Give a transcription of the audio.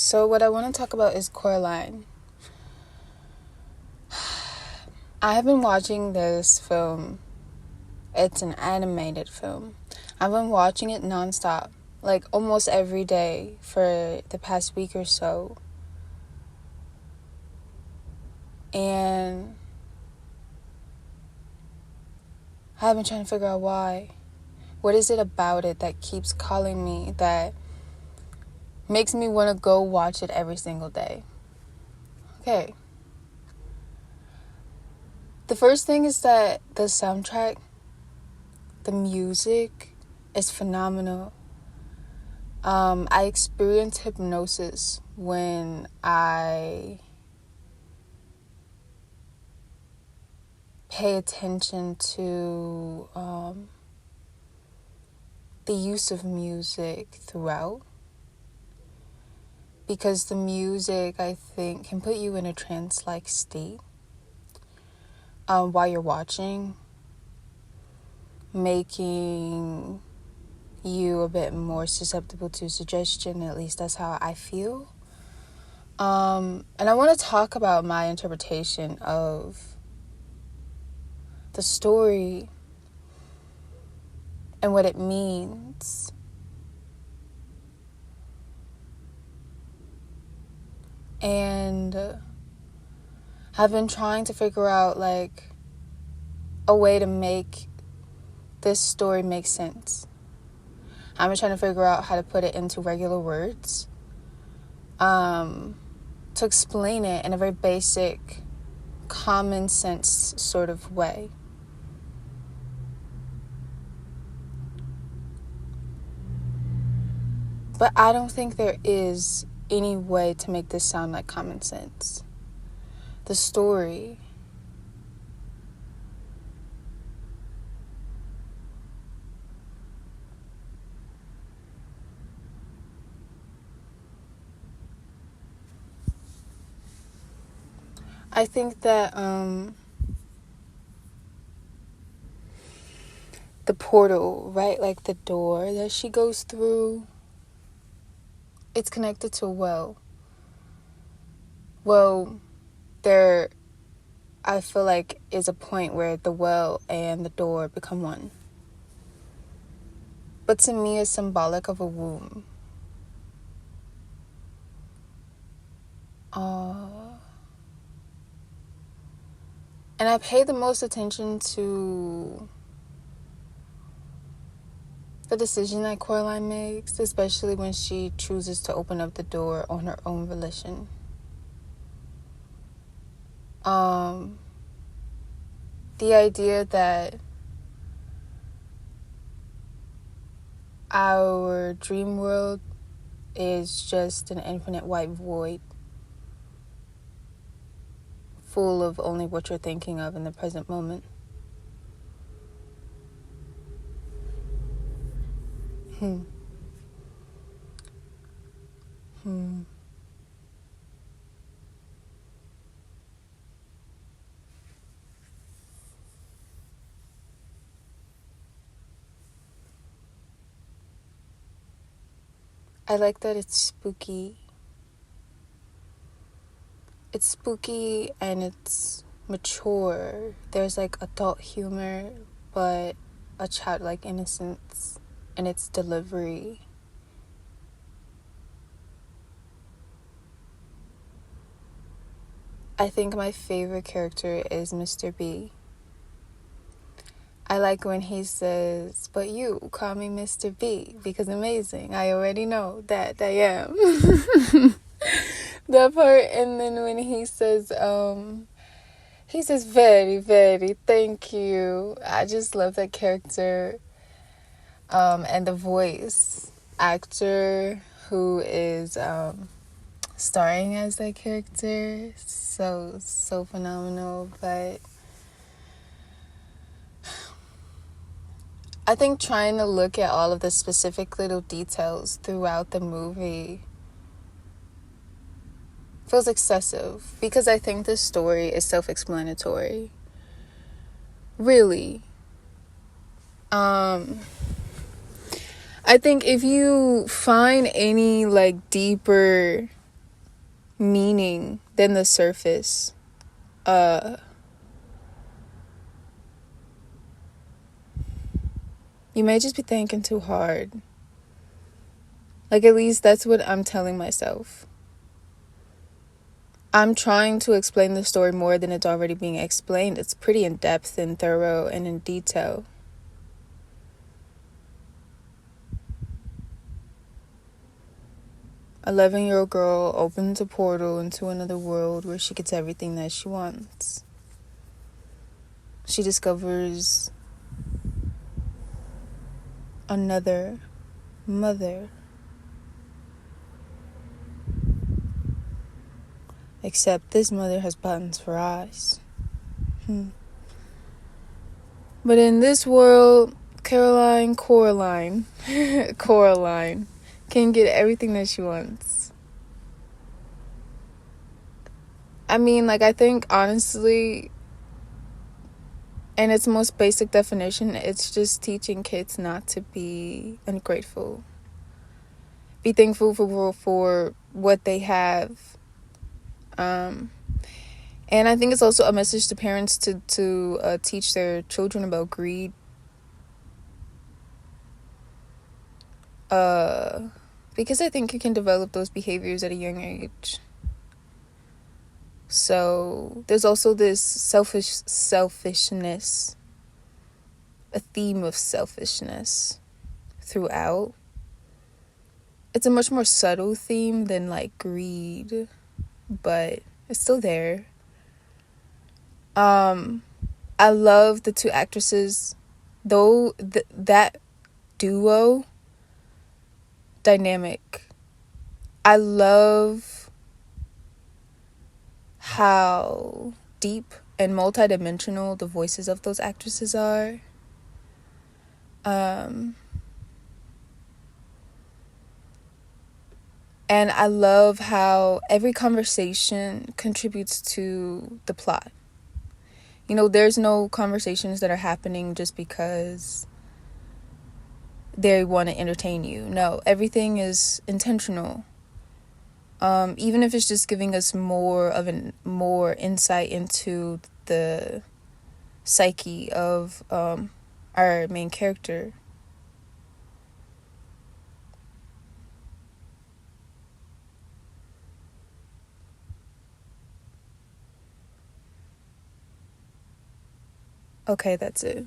So what I want to talk about is Coraline. I have been watching this film. It's an animated film. I've been watching it nonstop, like almost every day for the past week or so. And I've been trying to figure out why. What is it about it that keeps calling me, that makes me want to go watch it every single day? Okay. The first thing is that the soundtrack, the music is phenomenal. I experience hypnosis when I pay attention to the use of music throughout, because the music, I think, can put you in a trance-like state while you're watching, making you a bit more susceptible to suggestion. At least that's how I feel. And I want to talk about my interpretation of the story and what it means. And I've been trying to figure out like a way to make this story make sense. I've been trying to figure out how to put it into regular words, to explain it in a very basic, common sense sort of way. But I don't think there is any way to make this sound like common sense. The story, I think that the portal, right, like the door that she goes through, it's connected to a well. Well, there, I feel like, is a point where the well and the door become one. But to me, it's symbolic of a womb. And I pay the most attention to the decision that Coraline makes, especially when she chooses to open up the door on her own volition. The idea that our dream world is just an infinite white void, full of only what you're thinking of in the present moment. I like that it's spooky. It's spooky and it's mature. There's like adult humor, but a childlike innocence in its delivery. I think my favorite character is Mr. B. I like when he says, "But you call me Mr. B because amazing. I already know that I am." That part. And then when he says, very, very, thank you. I just love that character. And the voice actor who is starring as that character, so phenomenal. But I think trying to look at all of the specific little details throughout the movie feels excessive, because I think this story is self-explanatory. Really. I think if you find any like deeper meaning than the surface. You may just be thinking too hard. Like, at least that's what I'm telling myself. I'm trying to explain the story more than it's already being explained. It's pretty in depth and thorough and in detail. An 11-year-old girl opens a portal into another world where she gets everything that she wants. She discovers another mother. Except this mother has buttons for eyes. But in this world, Coraline can get everything that she wants. I mean, like, I think honestly, in its most basic definition, it's just teaching kids not to be ungrateful. Be thankful for what they have. And I think it's also a message to parents to teach their children about greed. Because I think you can develop those behaviors at a young age. So there's also this selfishness, a theme of selfishness throughout. It's a much more subtle theme than like greed, but it's still there. I love the two actresses, though that duo dynamic. I love how deep and multidimensional the voices of those actresses are. And I love how every conversation contributes to the plot. You know, there's no conversations that are happening just because they want to entertain you. No, everything is intentional. Even if it's just giving us more insight into the psyche of our main character. Okay, that's it.